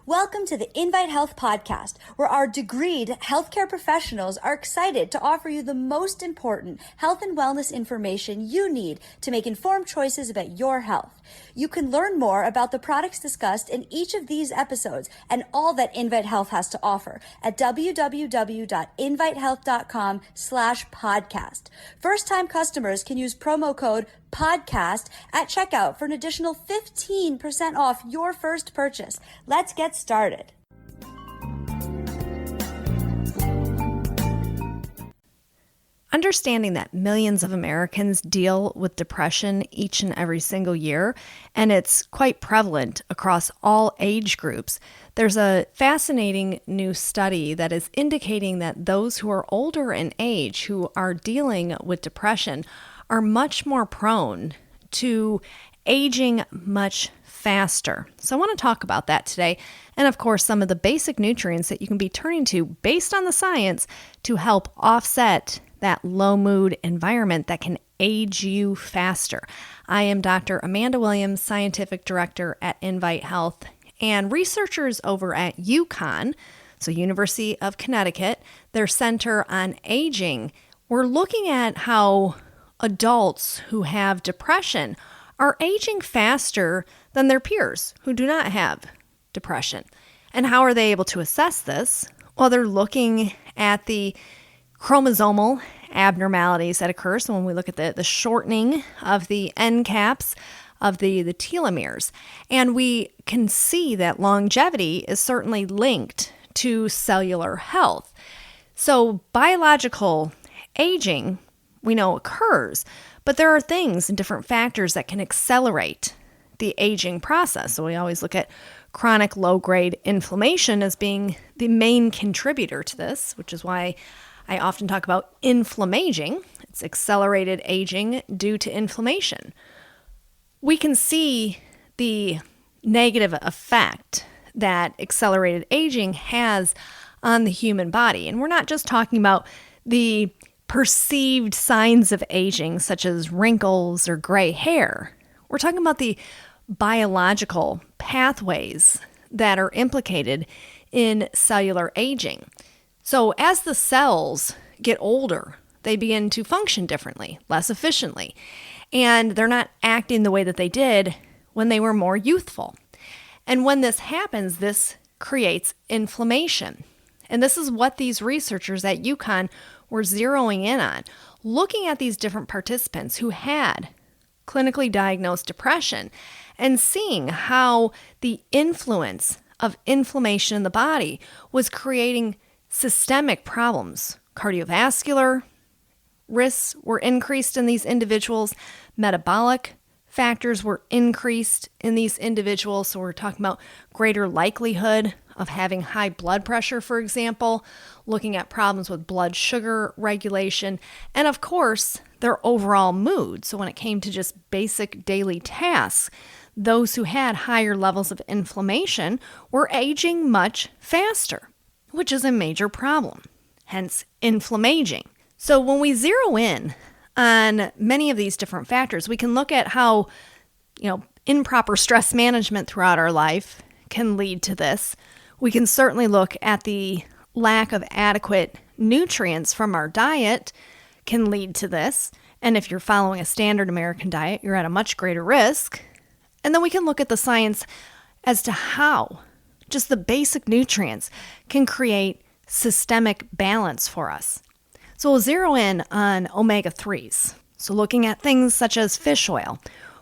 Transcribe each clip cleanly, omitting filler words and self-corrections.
Welcome to the Invite Health podcast, where our degreed healthcare professionals are excited to offer you the most important health and wellness information you need to make informed choices about your health. You can learn more about the products discussed in each of these episodes and all that Invite Health has to offer at www.invitehealth.com/podcast. First-time customers can use promo code podcast at checkout for an additional 15% off your first purchase. Let's get started. Understanding that millions of Americans deal with depression each and every single year, and it's quite prevalent across all age groups, there's a fascinating new study that is indicating that those who are older in age who are dealing with depression are much more prone to aging much faster. So I want to talk about that today, and of course some of the basic nutrients that you can be turning to based on the science to help offset that low mood environment that can age you faster. I am Dr. Amanda Williams, Scientific Director at Invite Health, and researchers over at UConn, so University of Connecticut, their Center on Aging, were looking at how adults who have depression are aging faster than their peers who do not have depression. And how are they able to assess this? Well, they're looking at the chromosomal abnormalities that occur. So when we look at the shortening of the end caps of the telomeres, and we can see that longevity is certainly linked to cellular health. So biological aging, we know occurs, but there are things and different factors that can accelerate the aging process. So we always look at chronic low-grade inflammation as being the main contributor to this, which is why I often talk about inflammaging. It's accelerated aging due to inflammation. We can see the negative effect that accelerated aging has on the human body. And we're not just talking about the perceived signs of aging, such as wrinkles or gray hair. We're talking about the biological pathways that are implicated in cellular aging. So as the cells get older, they begin to function differently, less efficiently, and they're not acting the way that they did when they were more youthful. And when this happens, this creates inflammation. And this is what these researchers at UConn were zeroing in on, looking at these different participants who had clinically diagnosed depression and seeing how the influence of inflammation in the body was creating systemic problems. Cardiovascular risks were increased in these individuals. Metabolic factors were increased in these individuals. So we're talking about greater likelihood of having high blood pressure, for example, looking at problems with blood sugar regulation, and of course, their overall mood. So when it came to just basic daily tasks, those who had higher levels of inflammation were aging much faster, which is a major problem, hence inflammaging. So when we zero in on many of these different factors, we can look at how, improper stress management throughout our life can lead to this. We can certainly look at the lack of adequate nutrients from our diet can lead to this. And if you're following a standard American diet, you're at a much greater risk. And then we can look at the science as to how just the basic nutrients can create systemic balance for us. So we'll zero in on omega-3s. So looking at things such as fish oil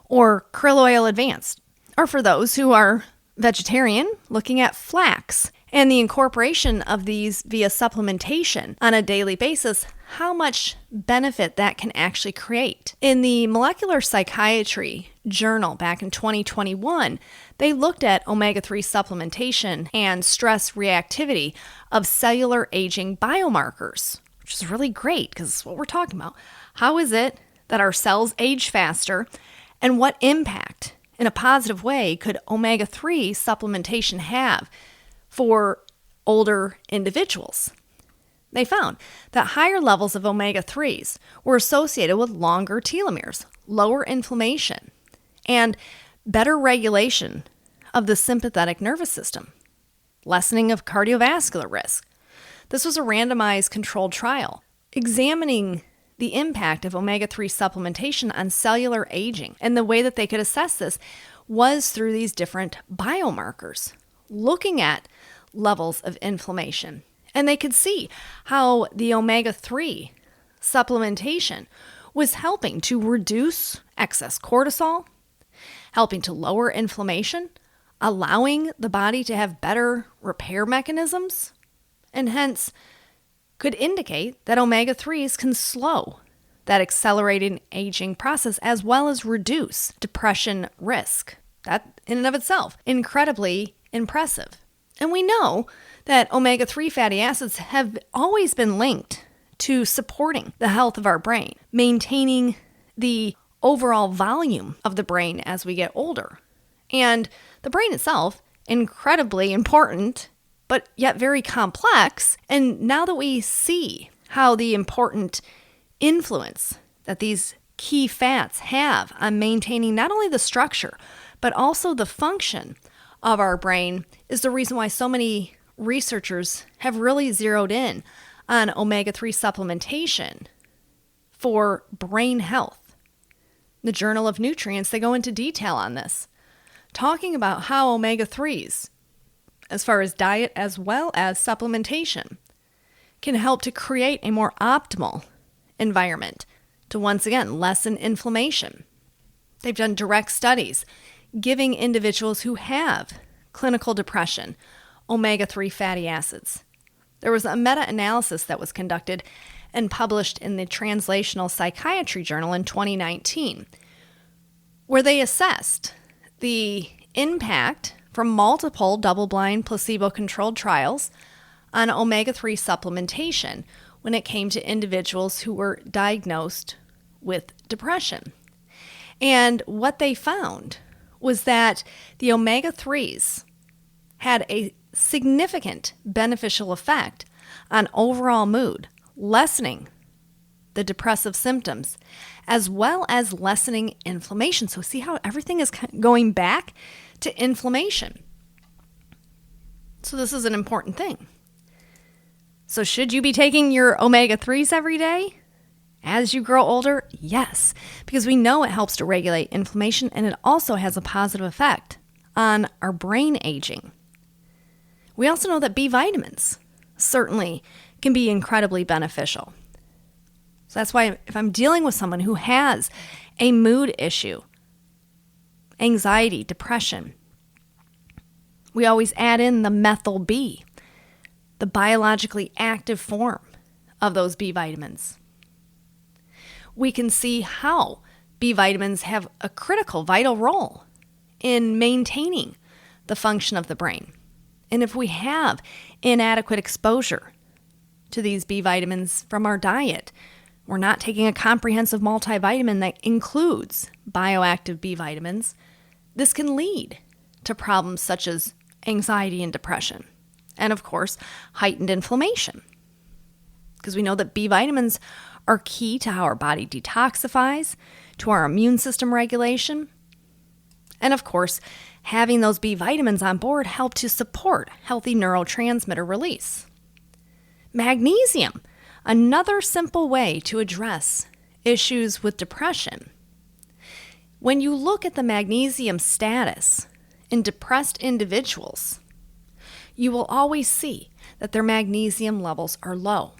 or krill oil advanced, or for those who are vegetarian, looking at flax and the incorporation of these via supplementation on a daily basis, how much benefit that can actually create. In the Molecular Psychiatry Journal back in 2021, they looked at omega-3 supplementation and stress reactivity of cellular aging biomarkers, which is really great because it's what we're talking about. How is it that our cells age faster, and what impact in a positive way could omega-3 supplementation have for older individuals? They found that higher levels of omega-3s were associated with longer telomeres, lower inflammation, and better regulation of the sympathetic nervous system. lessening of cardiovascular risk. This was a randomized controlled trial examining the impact of omega-3 supplementation on cellular aging. And the way that they could assess this was through these different biomarkers, looking at levels of inflammation. And they could see how the omega-3 supplementation was helping to reduce excess cortisol, helping to lower inflammation, allowing the body to have better repair mechanisms, and hence could indicate that omega-3s can slow that accelerating aging process as well as reduce depression risk. That in and of itself, incredibly impressive. And we know that omega-3 fatty acids have always been linked to supporting the health of our brain, maintaining the overall volume of the brain as we get older. And the brain itself, incredibly important, but yet very complex. And now that we see how the important influence that these key fats have on maintaining not only the structure, but also the function of our brain, is the reason why so many researchers have really zeroed in on omega-3 supplementation for brain health. The Journal of Nutrients, they go into detail on this, talking about how omega-3s, as far as diet as well as supplementation, can help to create a more optimal environment to once again lessen inflammation. They've done direct studies giving individuals who have clinical depression omega-3 fatty acids. There was a meta-analysis that was conducted and published in the Translational Psychiatry Journal in 2019, where they assessed the impact from multiple double-blind placebo-controlled trials on omega-3 supplementation when it came to individuals who were diagnosed with depression. And what they found was that the omega-3s had a significant beneficial effect on overall mood, lessening the depressive symptoms, as well as lessening inflammation. So see how everything is going back to inflammation. So this is an important thing. So should you be taking your omega-3s every day as you grow older? Yes, because we know it helps to regulate inflammation, and it also has a positive effect on our brain aging. We also know that B vitamins certainly can be incredibly beneficial. So that's why if I'm dealing with someone who has a mood issue, anxiety, depression, we always add in the methyl B, the biologically active form of those B vitamins. We can see how B vitamins have a critical, vital role in maintaining the function of the brain. And if we have inadequate exposure to these B vitamins from our diet, we're not taking a comprehensive multivitamin that includes bioactive B vitamins, this can lead to problems such as anxiety and depression, and of course, heightened inflammation. Because we know that B vitamins are key to how our body detoxifies, to our immune system regulation, and of course, having those B vitamins on board help to support healthy neurotransmitter release. Magnesium, another simple way to address issues with depression. When you look at the magnesium status in depressed individuals, you will always see that their magnesium levels are low.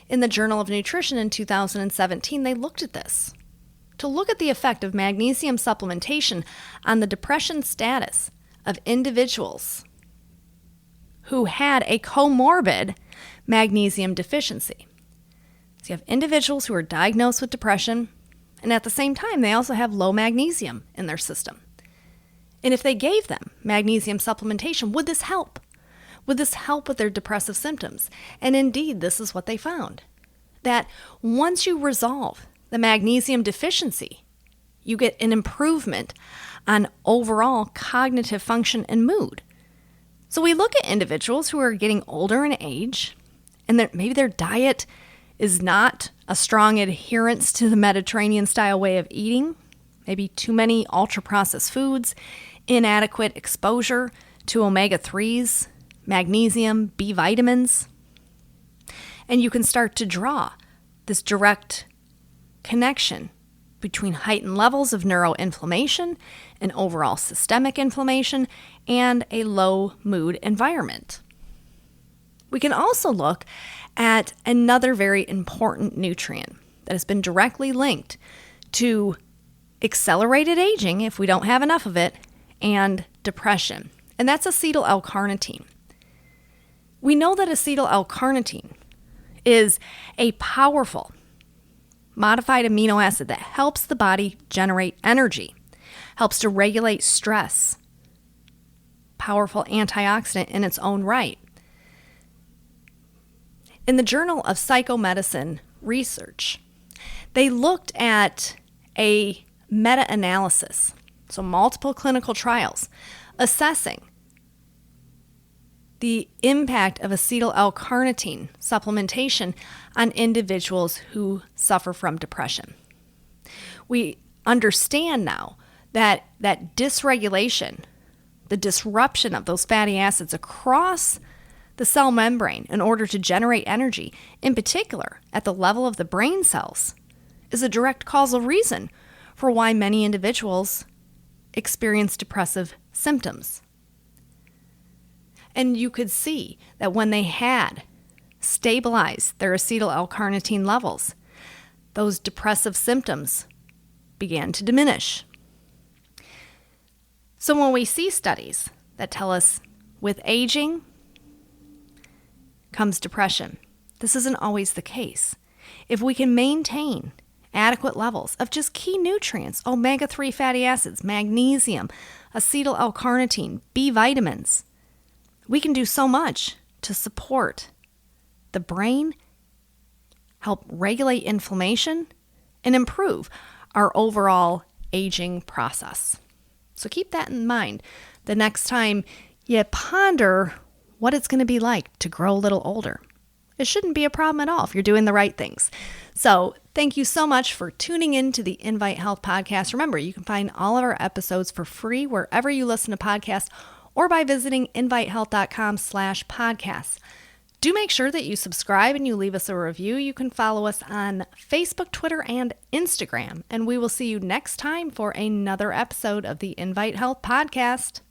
In the Journal of Nutrition in 2017, they looked at this to look at the effect of magnesium supplementation on the depression status of individuals who had a comorbid magnesium deficiency. So you have individuals who are diagnosed with depression, and at the same time, they also have low magnesium in their system. And if they gave them magnesium supplementation, would this help? Would this help with their depressive symptoms? And indeed, this is what they found. That once you resolve the magnesium deficiency, you get an improvement on overall cognitive function and mood. So we look at individuals who are getting older in age, and that maybe their diet is not a strong adherence to the Mediterranean style way of eating, maybe too many ultra-processed foods, inadequate exposure to omega-3s, magnesium, B vitamins, and you can start to draw this direct connection between heightened levels of neuroinflammation and overall systemic inflammation and a low mood environment. We can also look at another very important nutrient that has been directly linked to accelerated aging, if we don't have enough of it, and depression, and that's acetyl L-carnitine. We know that acetyl L-carnitine is a powerful modified amino acid that helps the body generate energy, helps to regulate stress, powerful antioxidant in its own right. In the Journal of Psychomedicine Research, they looked at a meta-analysis, so multiple clinical trials, assessing the impact of acetyl L-carnitine supplementation on individuals who suffer from depression. We understand now that dysregulation, the disruption of those fatty acids across the cell membrane in order to generate energy, in particular at the level of the brain cells, is a direct causal reason for why many individuals experience depressive symptoms. And you could see that when they had stabilized their acetyl L-carnitine levels, those depressive symptoms began to diminish. So when we see studies that tell us with aging comes depression, this isn't always the case. If we can maintain adequate levels of just key nutrients, omega-3 fatty acids, magnesium, acetyl L-carnitine, B vitamins, we can do so much to support the brain, help regulate inflammation, and improve our overall aging process. So keep that in mind the next time you ponder what it's going to be like to grow a little older. It shouldn't be a problem at all if you're doing the right things. So thank you so much for tuning in to the Invite Health Podcast. Remember, you can find all of our episodes for free wherever you listen to podcasts or by visiting invitehealth.com/podcasts. Do make sure that you subscribe and you leave us a review. You can follow us on Facebook, Twitter, and Instagram. And we will see you next time for another episode of the Invite Health Podcast.